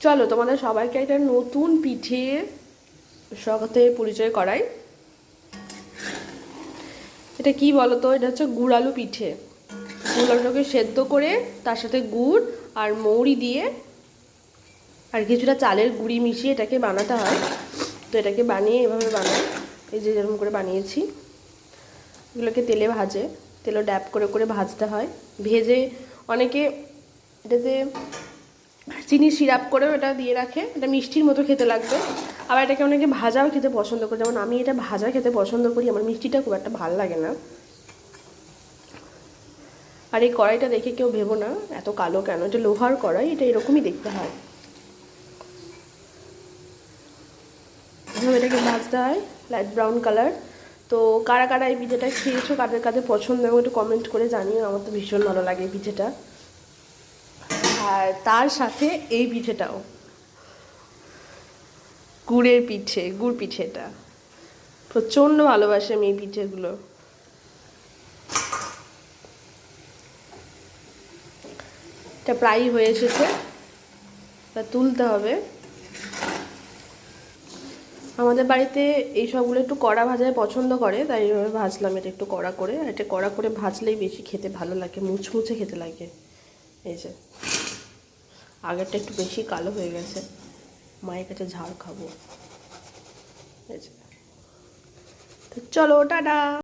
চলো তোমাদের সবাইকে একটা নতুন পিঠে সাথে পরিচয় করাই। এটা কি বলো তো, এটা হচ্ছে গুড় আলু পিঠে। গুড় আলুটাকে সেদ্ধ করে তার সাথে গুড় আর মৌরি দিয়ে আর কিছুটা চালের গুঁড়ি মিশিয়ে এটাকে বানাতে হয়। তো এটাকে বানিয়ে এভাবে বানাই, এই যে যেরকম করে বানিয়েছি। এগুলোকে তেলে ভাজে, তেলে ড্যাপ করে করে ভাজতে হয়। ভেজে অনেকে এটাতে চিনি সিরাপ করেও এটা দিয়ে রাখে, এটা মিষ্টির মতো খেতে লাগবে। আবার এটাকে অনেকে ভাজাও খেতে পছন্দ করে, যেমন আমি এটা ভাজা খেতে পছন্দ করি, আমার মিষ্টিটা খুব একটা ভালো লাগে না। আর এই কড়াইটা দেখে কেউ ভেবো না এত কালো কেন, এটা লোহার কড়াই, এটা এরকমই দেখতে হয়। এটাকে ভাজতে হয় লাইট ব্রাউন কালার। তো কারা কারা এই পিঠেটা খেয়েছো, কাদের কাদের পছন্দ, এবং একটু কমেন্ট করে জানিও। আমার তো ভীষণ ভালো লাগে এই পিঠেটা। আর তার সাথে এই পিঠেটাও, গুড়ের পিঠে, গুড় পিঠেটা প্রচণ্ড ভালোবাসি আমি এই পিঠেগুলো। এটা প্রায় হয়ে এসেছে, তা তুলতে হবে। আমাদের বাড়িতে এই সবগুলো একটু কড়া ভাজায় পছন্দ করে, তাই এইভাবে ভাজলাম এটা একটু কড়া করে। আর এটা কড়া করে ভাজলেই বেশি খেতে ভালো লাগে, মুচমুচে খেতে লাগে। এই যে আগেরটা একটু বেশি কালো হয়ে গেছে, মায়ের কাছে ঝাড় খাবো। এই যে, তো চলো টাটা।